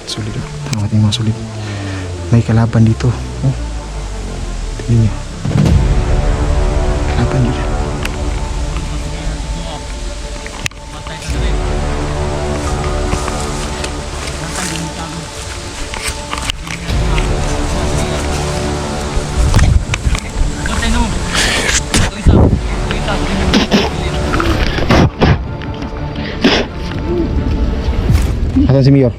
Sulit oh. Tama natin mga sulit. May kalaban dito. Oh. Tingnan nyo. Kalaban dito. Asan si Mayor?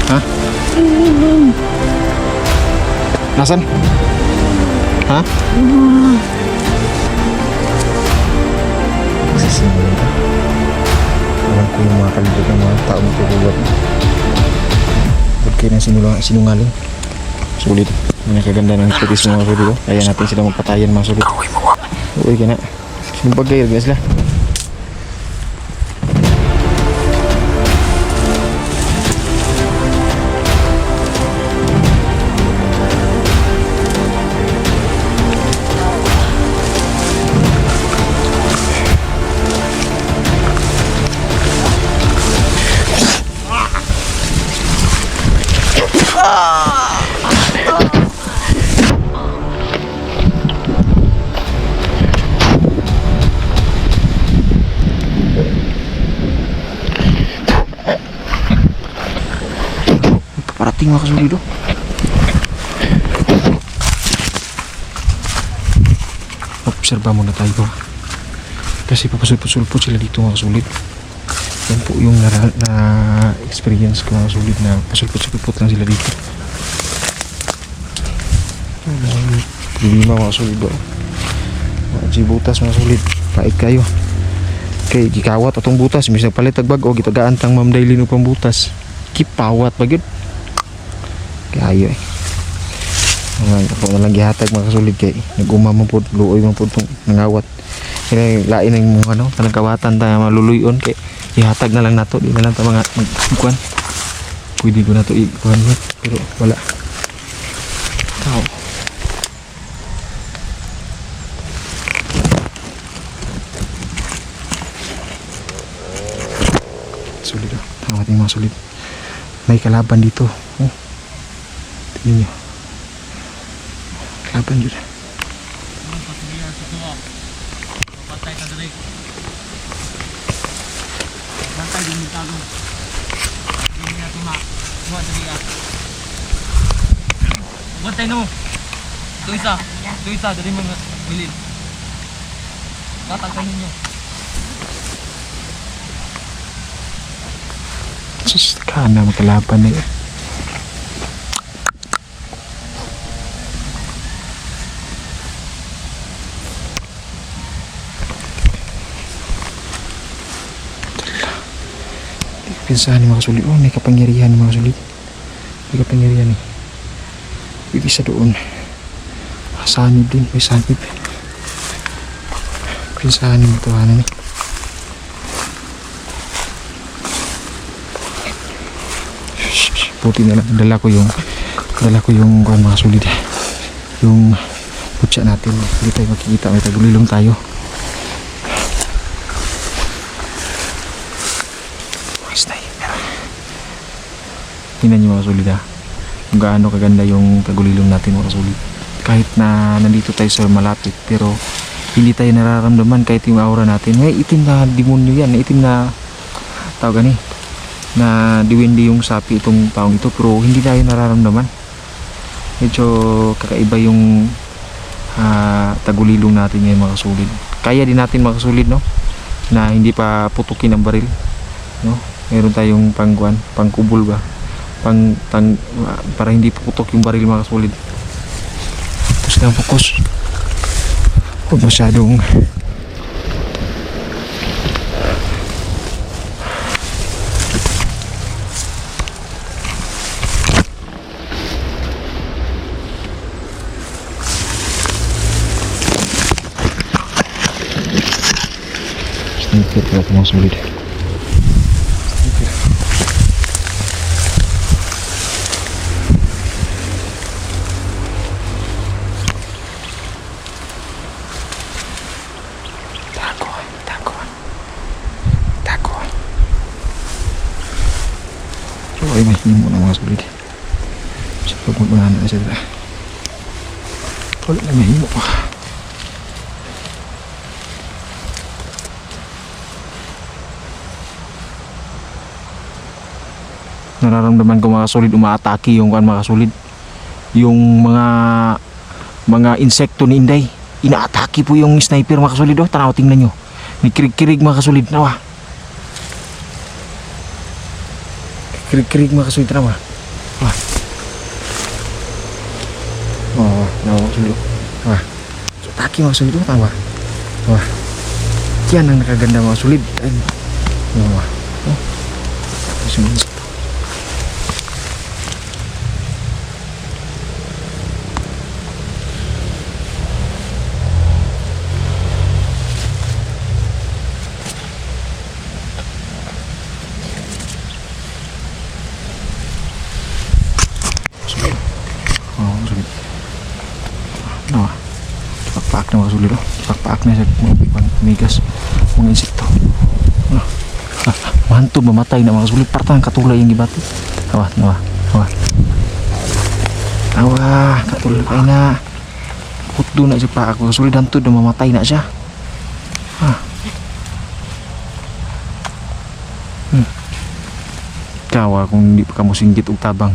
Ha? Nasaan? Ha? Sisimula ito. Alam ko yung mga kalibot ng mga taong tutulog. Huwag kayo ng sinungaling. Sulit. May nakaganda ng expertise ng mga sulit ko. Kaya natin sila magpatayan mga sulit. Uy ka na. Sinumpag kayo na sila. Parating mga kasulido. Obserba muna tayo kasi papasulpot-sulpot sila dito mga kasulit. Yan po yung na-experience ko mga kasulit na pasulpot-sulpot lang sila dito. Lima mga kasulido. Mga butas mga kasulit. Paik kayo. Kay gikawat atong butas. Misal palit tagbag o gitagaan tang Ma'am Daylin upang butas. Kipawat ba yun? Kayo eh. Ako na lang gihatag mga kasulit kay nag-umamang po, luoy man po itong nangawat. Kaya lain ang mga ano, kanang kawatan tayo maluluyon kay ihatag na lang nato. Di na lang tayo mga magkuhan. Pwede ko na ito ikuhan yun. Pero wala. Tao. Sulit oh. Tama natin mga sulit. May kalaban dito. Oh. Tingnan nyo. Kalaban dito. Bantay na mo. Ito isa, dari mga bilin. Tatagpahin nyo. Sus, kana magkalaban na yun. Pinsahan ni mga sulit. Oh, may kapangyarihan ni mga sulit. May kapangyarihan eh. Pwede sa doon. Sanib din. May sanib. Pinsahan ni mga tuhanan eh. Buti na lang. Dala ko yung mga sulit. Yung putya natin. Hindi tayo makikita. May tagulilong tayo. Tingnan nyo mga sulit ha. Kung gaano kaganda yung tagulilong natin mga sulit. Kahit na nandito tayo sa malapit pero hindi tayo nararamdaman kahit yung aura natin. May itim na demonyo yan. May itim na tawag gani na diwindi yung sapi itong taong ito pero hindi tayo nararamdaman. Medyo kakaiba yung tagulilong natin ngayon mga sulit. Kaya din natin mga sulit no na hindi pa putukin ang baril no. Meron tayong pangkubol ba para hindi puputok yung baril mga kasulit. Tapos lang fokus. Huwag masyadong sniper pala mga kasulit. ay mahimo na mga sulit. Sa pagmagmana na sila. Wala na mahimo pa. Nararamdaman ko mga solid umaatake yung mga solid. Yung mga insekto ni Inday. Inaatake po yung sniper mga solid. Oh, tanaw tingnan nyo. May kirig-kirig mga solid. Nawa. Kirig-kirig mga solid. Nawa. Wah. Oh, nawa solid. Wah. Atake mga solid. Oh, tawa. Wah. Yan ang nakaganda mga solid. Nawa. Oh. Solid. Pakpak na mga sulit, oh. Pakpak na sa mga migas, mga insekto. Mantod, mamatay na mga sulit. Partang katulay yung gibati. Awa, nawa, awa. Awa, katulay kayo na. Putdo na siya pa ako. Sulit hantod na mamatay na siya. Kawa kung hindi pa kamu singgit og tabang.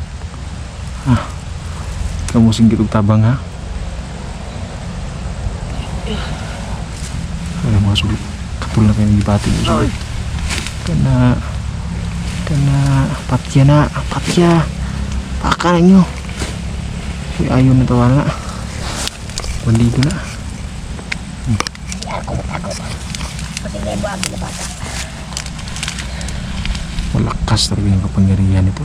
Kamu singgit og tabang ha. Alam mga sulit. Katulad kayo ng gibati ng sulit. Kana patya na. Patya. Paka na nyo. Ayaw na tawa na. Bandido na. Malakas talaga yung kapangyarihan nito.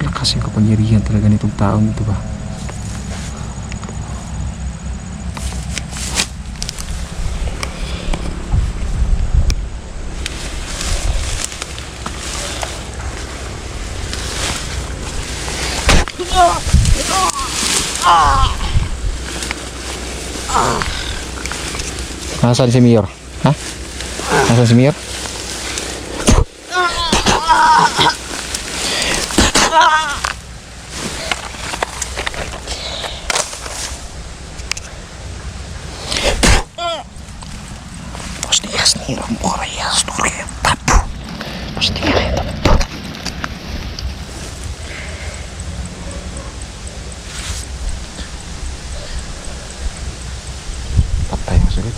Malakas yung kapangyarihan talaga nitong taong ito ba. Nasaan si Mayor? Ha? Nasaan si Mayor? Los días ni lo morías, no le tapo. Los días ni lo tapo. Patay mo sulit.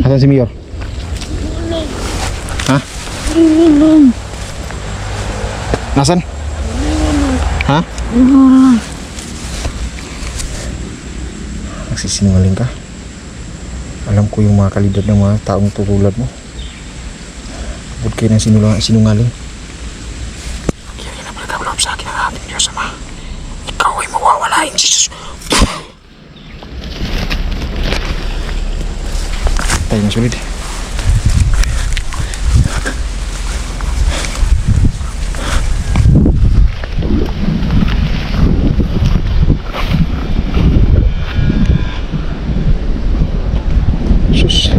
Nasaan si Mayor? Ha? Nasaan? Ha? Nagsisinungaling ka? Alam ko yung mga kalidad ng mga taong tutulad mo. Huwag kayo ng sinungaling. Kaya rin naman nagkabalap sa akin ang ating Diyos, Ama. Ikaw ay mawawalain, Jesus. Tayo na sulit. Sus.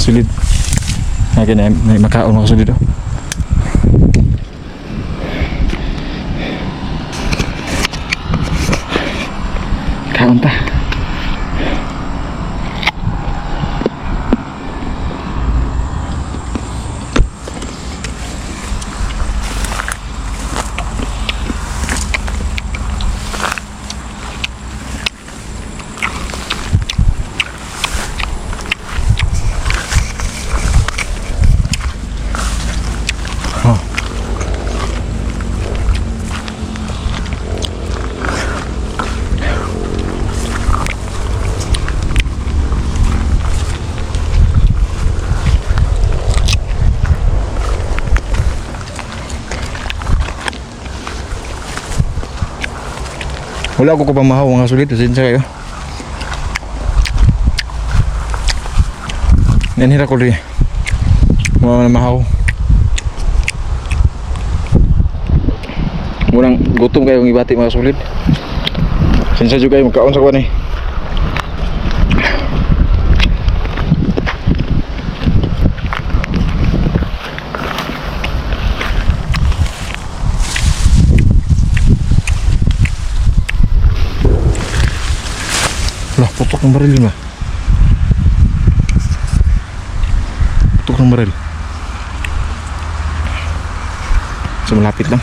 Sulit. Lagi na makaon mga sulit oh. Kaon ta. Oh. Wala ko pamahaw mga sulit. Pasensya kayo. Nanhira ko rin. Wala na mahaw. Murang gutom kayong ibati mga sulit. Pasensya juga kayo magkaon sa kuwan eh. Lah, putok ng baril yun ba? Putok ng baril. So malapit lang.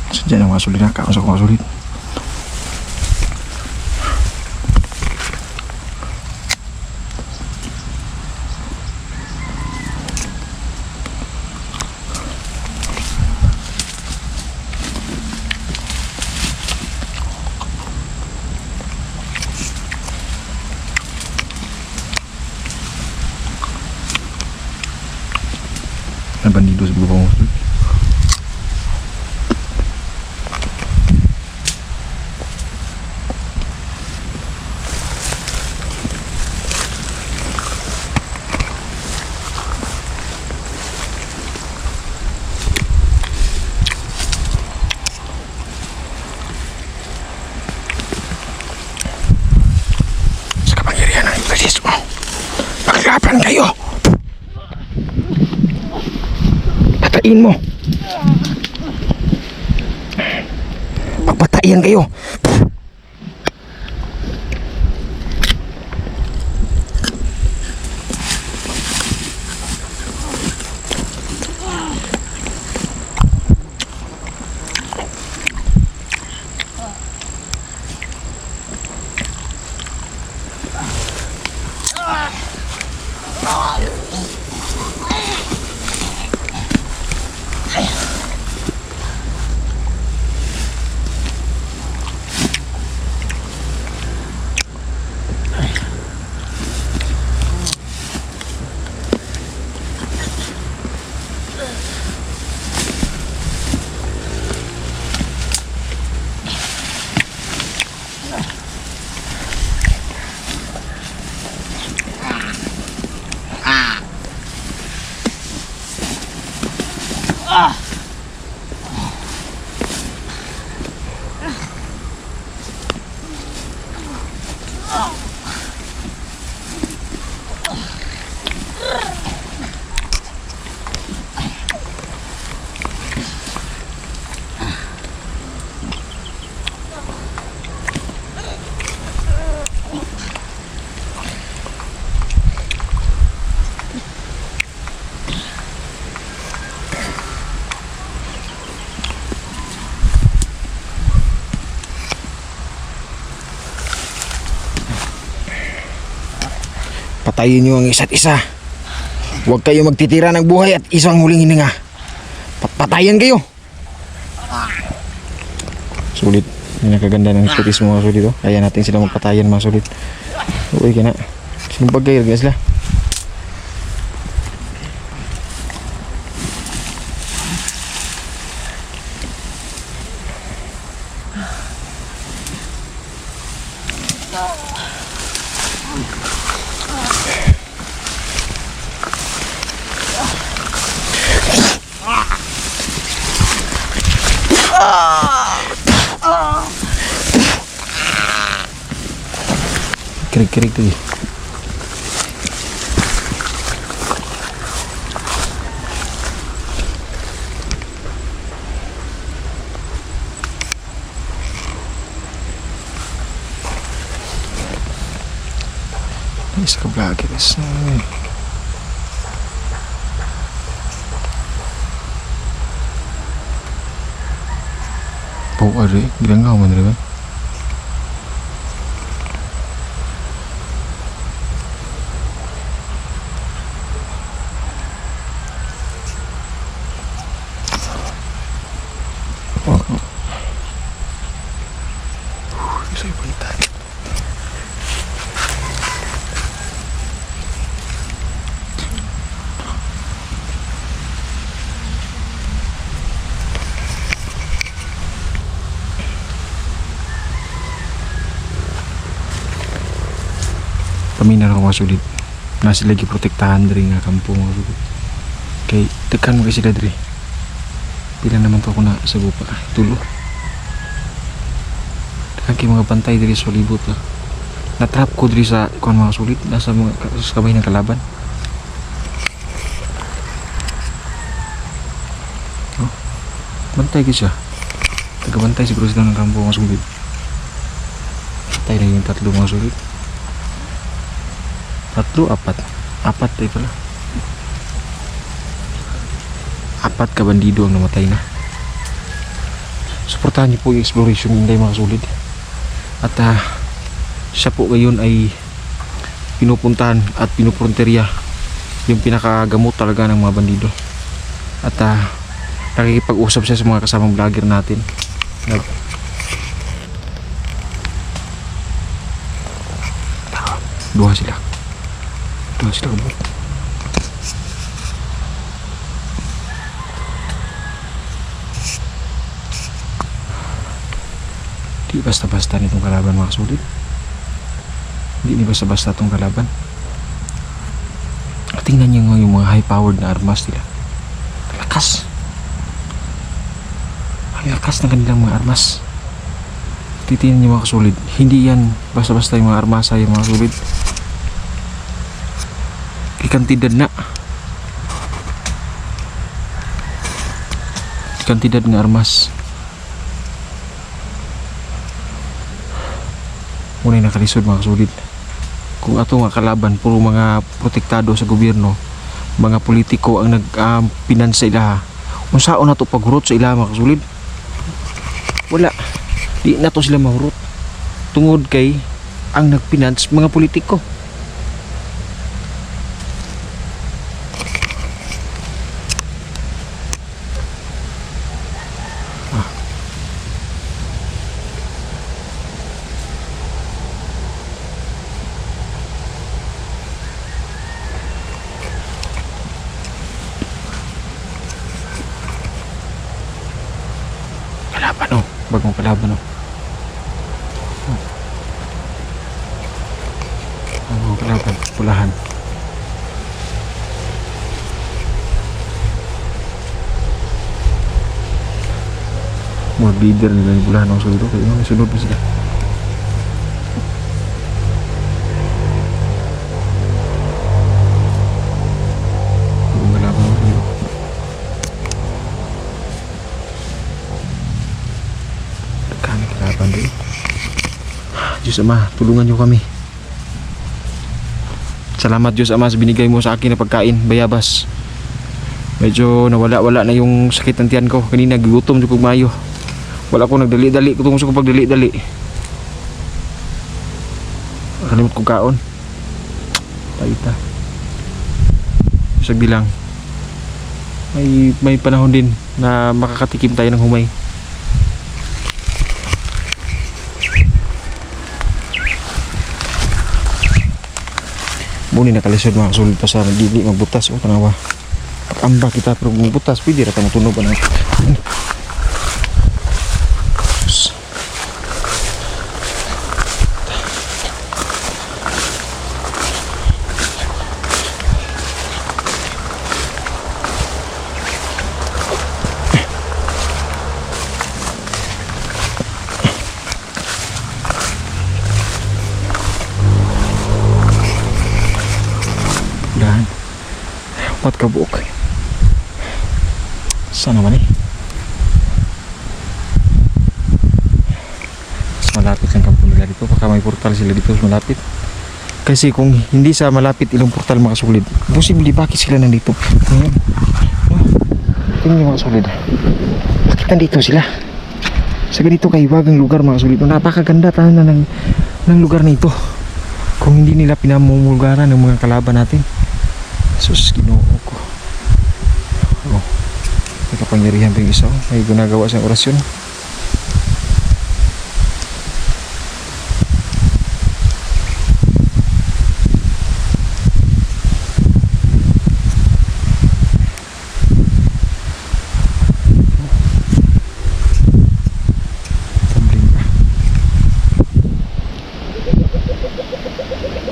Sadya ng mga sulit na kaon sa mga sulit. May bandido sa bubong mga sulit. Maghirapan kayo. Patayin mo. Pagpatayin kayo. Patayin niyo ang isa't isa. Huwag kayo magtitira ng buhay at isang huling hininga. Patayin kayo. Sulit. Yung nakaganda ng expertise mo mga sulit oh. Kaya natin sila magpatayan mga sulit. Uy ka na. Sinong bagay guys la. Kirig-kirig tuh. Ini sebelah guys. Bau ada, bilang kau mana kan? Saya balik. Paminaw ako mga sulit. Nasa lagi protektahan diri nga kampo mga sulit. Kay tekan mo kay sila diri. Pila naman to ako na sa gupa. Tulo. Kaki mga pantay diri sa libot lah. Natrap ko diri sa kon mga sulit nasa mga sa kamay ng kalaban. Oh. Bantay ko siya. Taga-bantay siguro sila ng kampo mga sulit. Patay na yung tatlo mga sulit. Tatlo, apat tayo pala. Apat ka bandido ang namatay na. Suportahan niyo po yung exploration hindi mga sulit. At siya po ngayon ay pinupuntahan at pinupronterya yung pinakagamot talaga ng mga bandido. At nakikipag-usap siya sa mga kasamang vlogger natin. Dua sila kabut. Di basta-basta nitong kalaban mga sulit. Hindi ni basta-basta itong kalaban. Tingnan nyo yung mga high-powered na armas nila. Lakas. Ang lakas ng kanilang mga armas. Titingnan nyo mga kasulit. Hindi yan basta-basta yung mga armasa yung mga sulit. Ikantidad na. Ikantidad ng armas. Muna nakalisod mga kasulit. Kung ato nga kalaban puro mga protektado sa gobyerno, mga politiko ang nagpinansa ilaha, kung saan na to paghurot sa ilaha mga kasulit, wala, di na to sila mahurot tungod kay ang nagpinans mga politiko. Kalaban oh, bagong kalaban oh. Bagong kalaban, pulahan. Mga leader nila yung pulahan ng sulod kaya may sunod pa sila. Bagong kalaban ng sulod. Kalaban din. Diyos Ama, tulungan niyo kami. Salamat Diyos Ama sa binigay mo sa akin na pagkain, bayabas. Medyo nawala-wala na yung sakit ng tiyan ko. Kanina gugutom ko mayo. Wala ko nagdali-dali, kung gusto ko pagdali-dali. Kalimut ko kaon. Paita. Sabi lang. May panahon din na makakatikim tayo ng humay. Muni nakalisod mga kasulit pa sa dili magbutas o tanawa. Pag-amba kita pero magbutas pwede ra ta matunog ba na. Dahan. Wat ka buok. Sana naman eh. Mas malapit ang kampo nila dito. Baka may portal sila dito mas malapit. Kasi kung hindi sa malapit ilang portal mga kasulid, posible bakit sila nandito? Ayan. Tingnan yung mga kasulid. Bakit nandito sila? Sa ganito kaiwagang lugar mga kasulid. Napakaganda tayo na ng lugar na ito. Kung hindi nila pinamumulgaran ng mga kalaban natin. Sus, Ginoo ko. Oh, may kapangyarihan pa yung isa. May ginagawa sa orasyon. Tambling pa.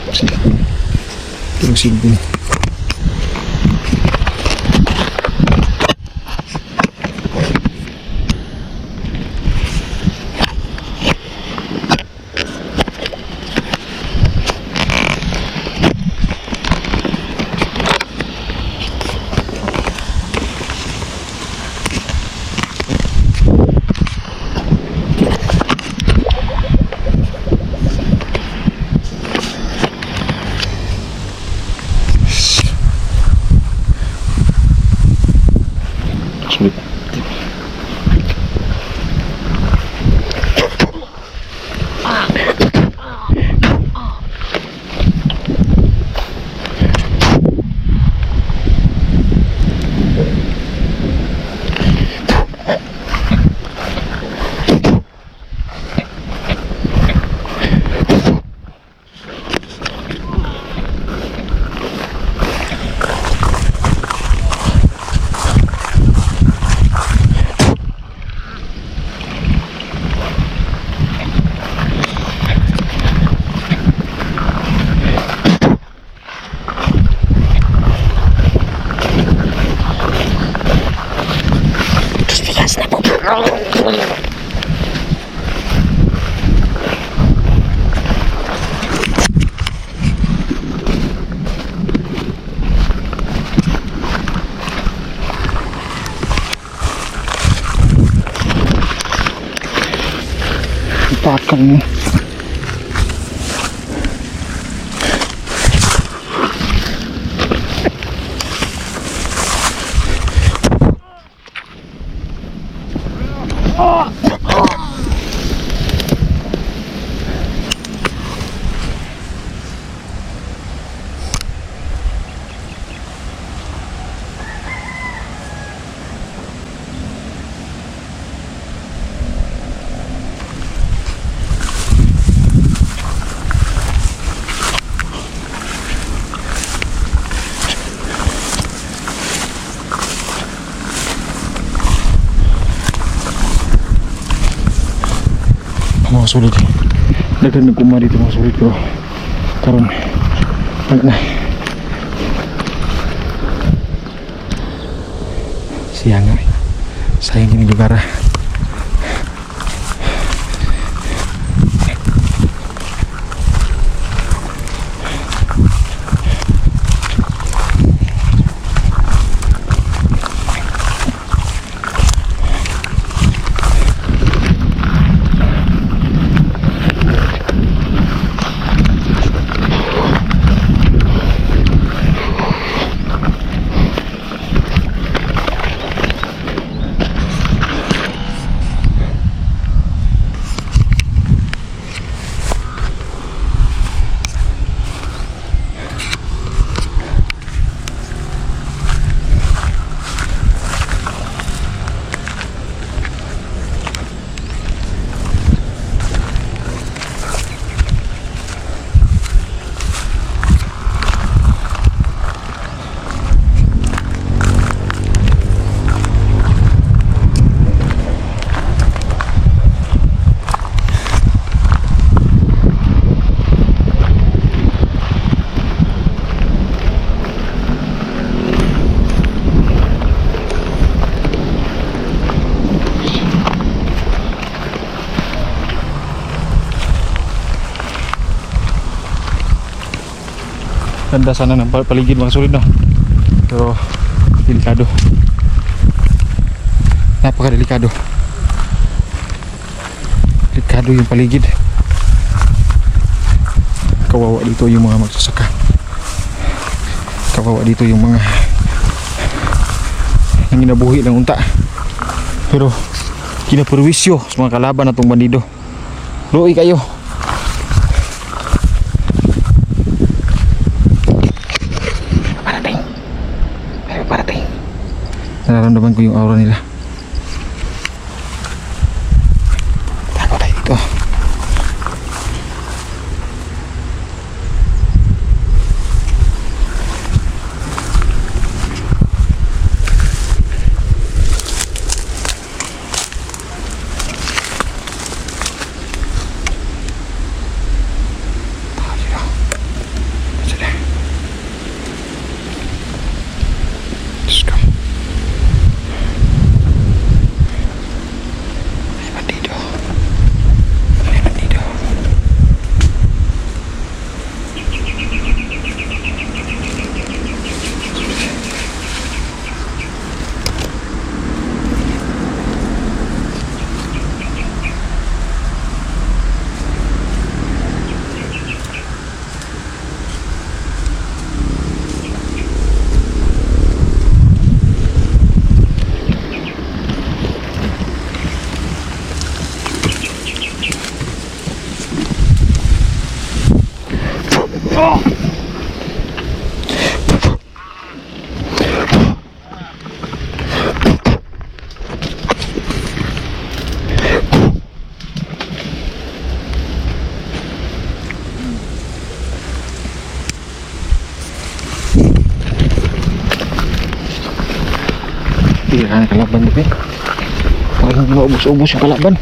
Sige. Tingnan sige. Sulit. Takan mo. Mga sulit. Daghan nagkuma dito mga sulit ko. Karon. Wala na. Siya nga. Sayang ini lugar. Ganda sana ng paligid mga solid, no? Pero delikado. Napaka-delikado. Delikado yung paligid. Kawawa dito yung mga magsasaka. Kawawa dito yung mga nanginabuhi ng unta. Pero kinapurwisyo sa mga kalaban na itong bandido. Luoy kayo. Parating. Pero parating. Nararamdaman ko yung aura nila. Tago tayo dito. Tira na kalaban dito eh. Parang hindi maubos-ubos yung kalaban.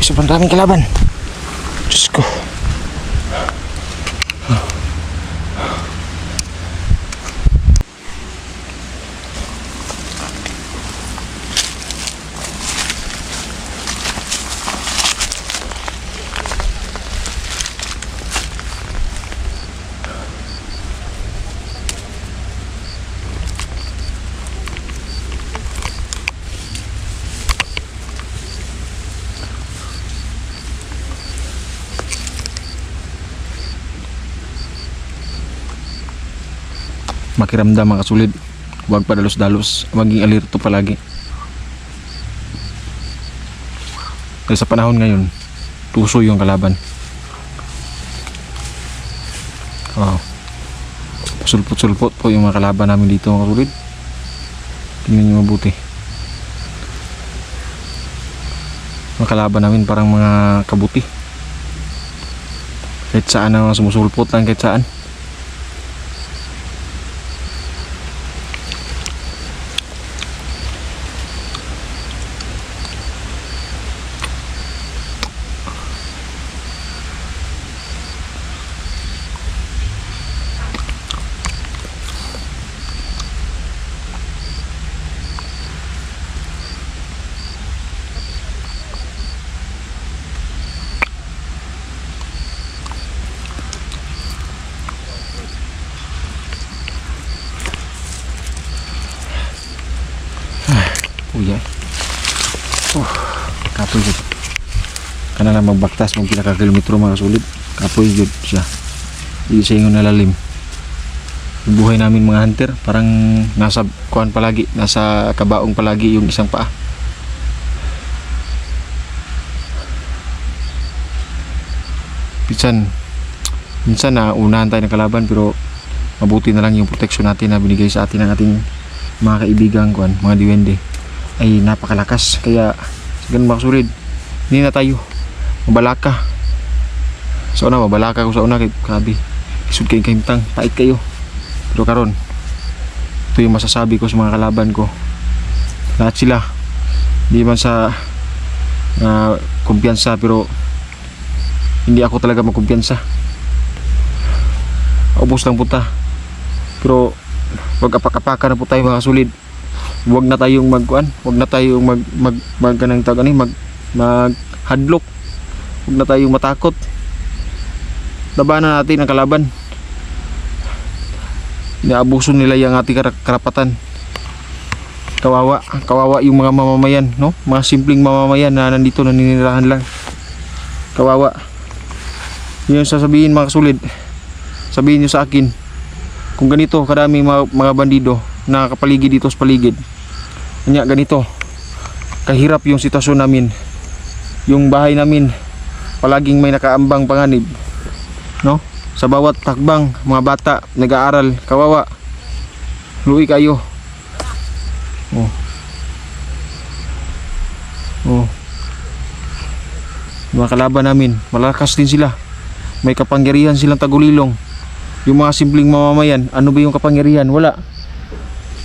Sobrang daming kalaban. Diyos ko. Makiramdam mga kasulid, huwag padalos-dalos, maging alerto palagi. Kasi sa panahon ngayon, tuso yung kalaban. Sulpot-sulpot po yung mga kalaban namin dito mga kasulid. Tingnan nyo mabuti. Mga kalaban namin parang mga kabuti. Kahit saan na sumusulpot lang, kahit saan. Uya. Kapoy jud. Kana lang magbaktas mong pila ka kilometro mga sulit. Kapoy jud siya. Di siya yung nalalim. Yung buhay namin mga hunter, parang nasa kuan palagi, nasa kabaong palagi yung isang paa. Minsan na unahan tayo ng kalaban, pero mabuti na lang yung protection natin na binigay sa atin ng ating mga kaibigan kuan, mga diwende. Ay napakalakas, kaya ganun mga sulit, hindi na tayo mabalaka sa una. Mabalaka ko sa una kay grabe, isud kayong kahimtang, pait kayo. Pero karon, ito yung masasabi ko sa mga kalaban ko, lahat sila hindi man sa kumpiyansa, pero hindi ako talaga magkumpiyansa. Ubos lang po ta, pero wag apak-apakan na po tayo mga sulit. Huwag na tayong magkuan, huwag na tayong mag maghadlok. Huwag na tayong matakot. Labanan natin ang kalaban. Inaabuso nila yung ating karapatan. Kawawa yung mga mamamayan, no? Mga simpleng mamamayan na nandito naninirahan lang. Kawawa. Yun sasabihin mga kasulid. Sabihin nyo sa akin, kung ganito kadaming mga bandido na kapaligid dito sa paligid, kanya ganito kahirap yung sitwasyon namin, yung bahay namin palaging may nakaambang panganib, no? Sa bawat takbang mga bata nag-aaral, kawawa. Luwi kayo. Mga kalaban namin malakas din sila, may kapangyarihan silang tagulilong. Yung mga simpleng mamamayan, ano ba yung kapangyarihan? Wala.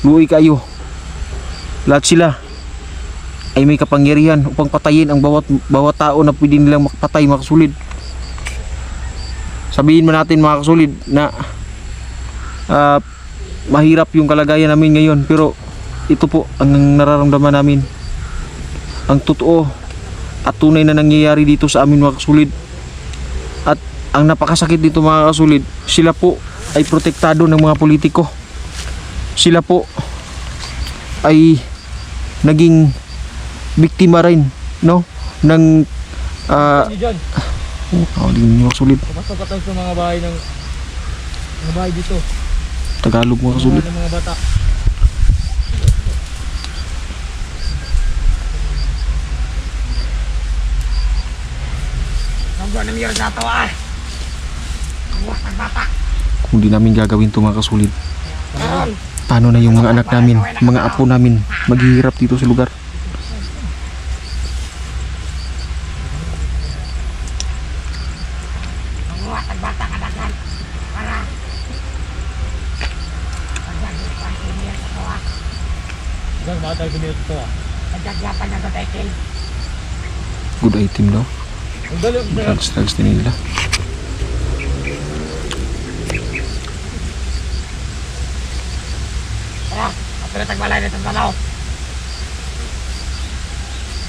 Luwi kayo. Lahat sila ay may kapangyarihan upang patayin ang bawat tao na pwede nilang makapatay, mga kasulid. Sabihin man natin mga kasulid na mahirap yung kalagayan namin ngayon, pero ito po ang nararamdaman namin, ang totoo at tunay na nangyayari dito sa amin mga kasulid. At ang napakasakit dito mga kasulid, sila po ay protektado ng mga politiko. Sila po ay naging biktima rin, no? Ng Diyan. di mga kasulid. Pumasok ka tayo sa mga bahay dito. Tagalog mga kasulid. Ng mga bata. Kung di namin gagawin ito mga kasulid, paano na yung mga anak namin, mga apo namin maghihirap dito sa lugar? Diyan, mga tayo binili ito ah. Good item daw. Ang dali. Drugs din nila. Pero tagbalay na itong galaw.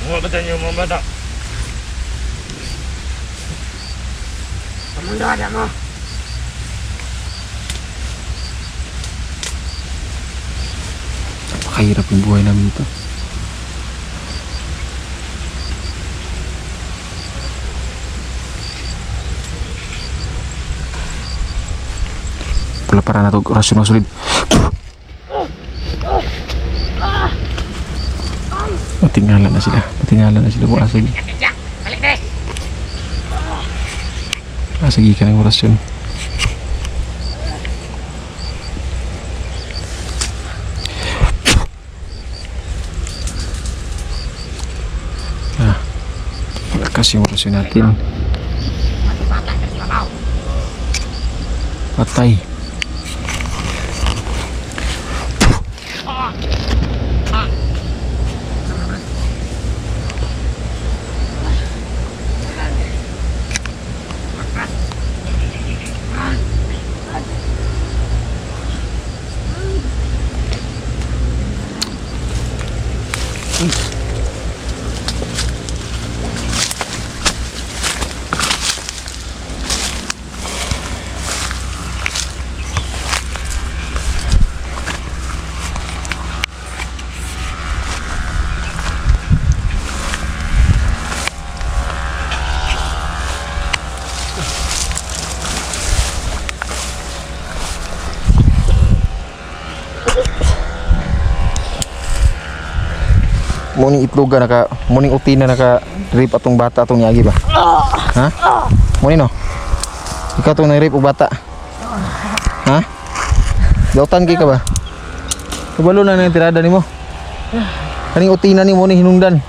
Mga bata niyo, mga bata. Pamundada mo. Napakahirap yung buhay namin ito. Pala para na ito orasyon ng sulid. Matingala na sila mga asagi. Asagi ka ng orasyon. Malakas yung orasyon natin. Patay. Muning itloga naka muning utina naka rape atong bata atong yagi ba? Ha? Muning no? Ikaw tong na-rape og bata. Ha? Dautan kay ka ba? Kabalo na nang tirada nimo. Kaning utina ni mo ni hinungdan.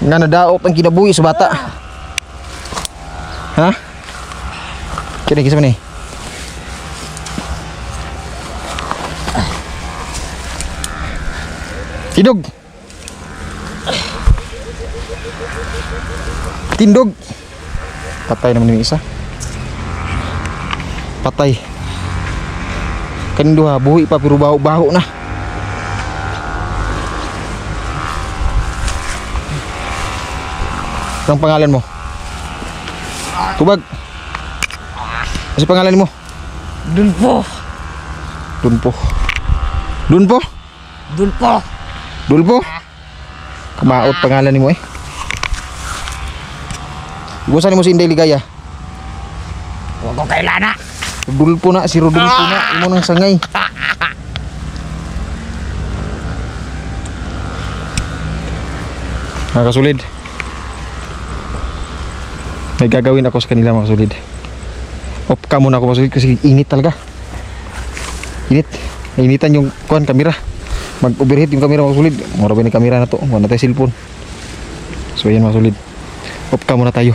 Nga nadaot ang kinabuhi sa bata. Ha? Kini kisa man ni? Tidog. Tindog. Patay naman yung isa. Patay. Kaning duha buhi pa pero baho-baho na. Anong pangalan mo? Tubag. Ano pangalan mo? Dulpo. Dunpo. Dunpo? Dulpo. Dulpo? Kamaot pangalan ni mo eh. Iwasan mo si Inday Ligaya. Huwag ko kailana. Dulpo na, si Rodolfo na. Imo nang sangay. Mga kasulid, may gagawin ako sa kanila mga kasulid. Off ka muna ako mga kasulid kasi init talaga. Init. Initan yung kuhan kamera. Mag-overheat yung kamera mga kasulid. Mura ba yung kamera na to? Mura na tayo cellphone. So yan mga kasulid. Off ka muna tayo.